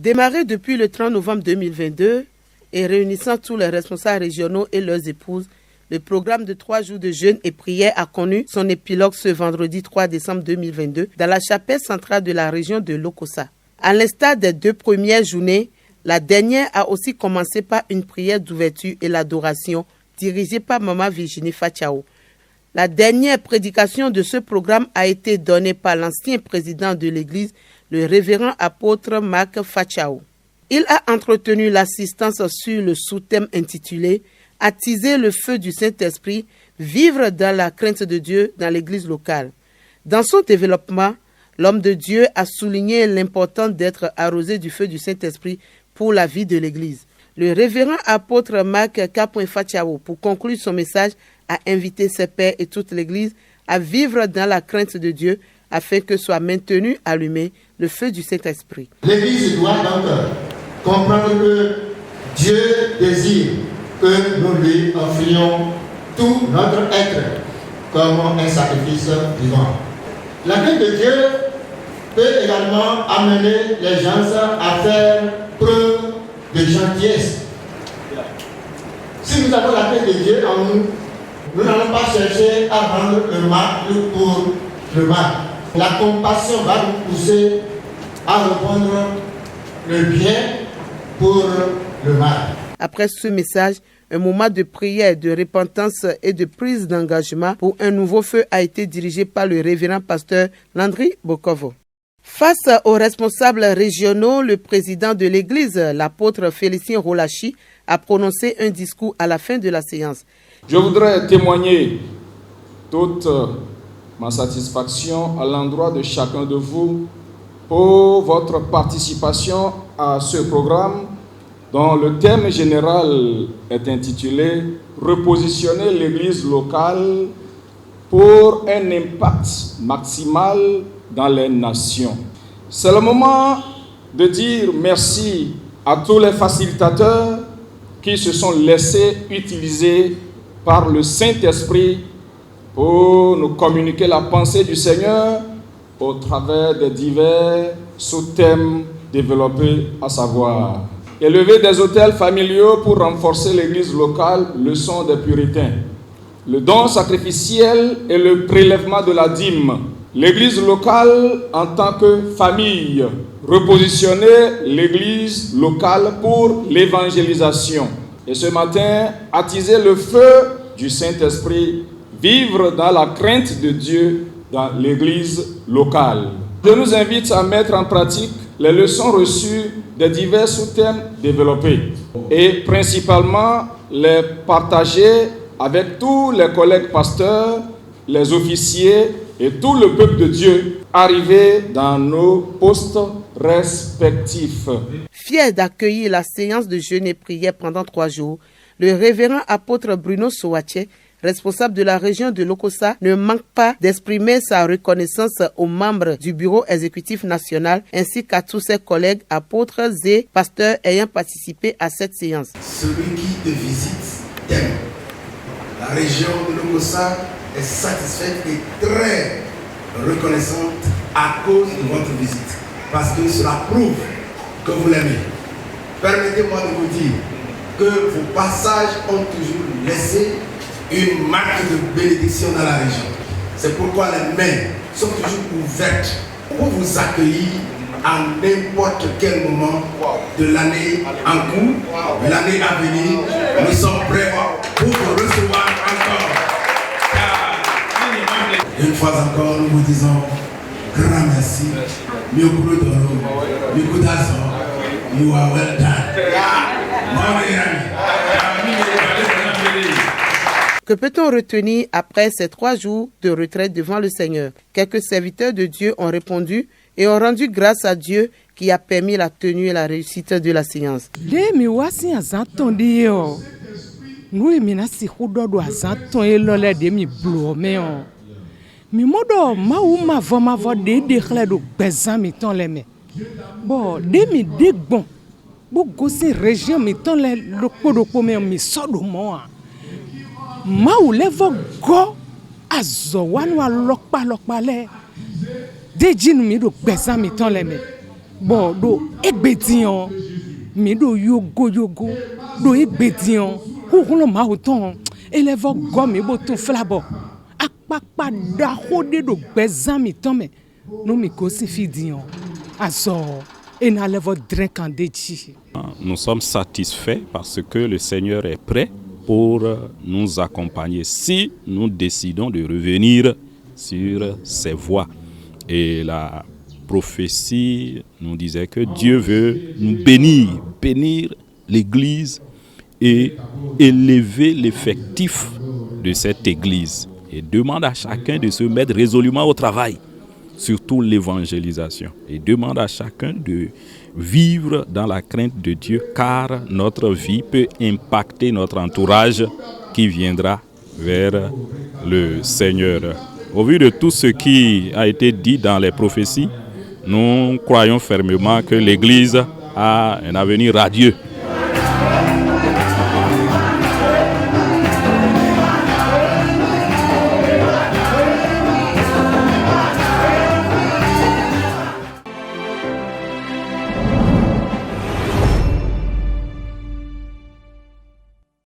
Démarré depuis le 30 novembre 2022 et réunissant tous les responsables régionaux et leurs épouses, le programme de 3 jours de jeûne et prière a connu son épilogue ce vendredi 3 décembre 2022 dans la chapelle centrale de la région de Lokossa. À l'instar des 2 premières journées, la dernière a aussi commencé par une prière d'ouverture et l'adoration dirigée par Maman Virginie Fatiao. La dernière prédication de ce programme a été donnée par l'ancien président de l'Église, le révérend apôtre Marc Fatiao. Il a entretenu l'assistance sur le sous-thème intitulé « Attiser le feu du Saint-Esprit, vivre dans la crainte de Dieu dans l'Église locale ». Dans son développement, l'homme de Dieu a souligné l'importance d'être arrosé du feu du Saint-Esprit pour la vie de l'Église. Le révérend apôtre Marc Fatiao, pour conclure son message, a invité ses pères et toute l'Église à vivre dans la crainte de Dieu afin que soit maintenu allumé le feu du Saint-Esprit. L'Église doit donc comprendre que Dieu désire que nous lui offrions tout notre être comme un sacrifice vivant. La crainte de Dieu peut également amener les gens à faire preuve de gentillesse. Si nous avons la crainte de Dieu en nous, nous n'allons pas chercher à rendre le mal pour le mal. La compassion va nous pousser à répondre le bien pour le mal. Après ce message, un moment de prière, de repentance et de prise d'engagement pour un nouveau feu a été dirigé par le révérend pasteur Landry Bokovo. Face aux responsables régionaux, le président de l'Église, l'apôtre Félicien Rolachi, a prononcé un discours à la fin de la séance. Je voudrais témoigner toute ma satisfaction à l'endroit de chacun de vous pour votre participation à ce programme dont le thème général est intitulé « Repositionner l'Église locale pour un impact maximal dans les nations ». C'est le moment de dire merci à tous les facilitateurs qui se sont laissés utiliser par le Saint-Esprit pour nous communiquer la pensée du Seigneur au travers des divers sous-thèmes développés, à savoir élever des autels familiaux pour renforcer l'Église locale, leçon des puritains, le don sacrificiel et le prélèvement de la dîme, l'Église locale en tant que famille, repositionner l'Église locale pour l'évangélisation. Et ce matin, attiser le feu du Saint-Esprit, vivre dans la crainte de Dieu dans l'Église locale. Je nous invite à mettre en pratique les leçons reçues des divers sous-thèmes développés et principalement les partager avec tous les collègues pasteurs, les officiers et tout le peuple de Dieu arrivés dans nos postes respectifs. Fier d'accueillir la séance de jeûne et prière pendant 3 jours, le révérend apôtre Bruno Sowache, responsable de la région de Lokossa, ne manque pas d'exprimer sa reconnaissance aux membres du bureau exécutif national ainsi qu'à tous ses collègues apôtres et pasteurs ayant participé à cette séance. Celui qui te visite t'aime. La région de Lokossa est satisfaite et très reconnaissante à cause de votre visite, parce que cela prouve que vous l'aimez. Permettez-moi de vous dire que vos passages ont toujours laissé une marque de bénédiction dans la région. C'est pourquoi les mains sont toujours ouvertes pour vous accueillir à n'importe quel moment de l'année en cours, de l'année à venir. Nous sommes prêts pour vous recevoir encore. Une fois encore, nous vous disons grand merci. You are well done. Que peut-on retenir après ces 3 jours de retraite devant le Seigneur? Quelques serviteurs de Dieu ont répondu et ont rendu grâce à Dieu qui a permis la tenue et la réussite de la séance. Mi modo ma uma voma vo de khledo bezan mi ton le me bo de mi de gbon bo gosi région mi ton le lokpodokpo me mi sodo mo ma u le vo go azo wanu lokpa le de jinu mi do bezan mi ton le me Bon, do egbedian, mi do yogo, do egbedian, ou ma autant, élève gomme et boton flabo. Akpakpa da hode do bezan mi tome, no mi kosi fidian. Azor, et na levo drink en dechi. Nous sommes satisfaits parce que le Seigneur est prêt pour nous accompagner si nous décidons de revenir sur ses voies. Et la prophétie nous disait que Dieu veut nous bénir l'Église et élever l'effectif de cette Église. Et demande à chacun de se mettre résolument au travail, surtout l'évangélisation. Et demande à chacun de vivre dans la crainte de Dieu, car notre vie peut impacter notre entourage qui viendra vers le Seigneur. Au vu de tout ce qui a été dit dans les prophéties, nous croyons fermement que l'Église a un avenir radieux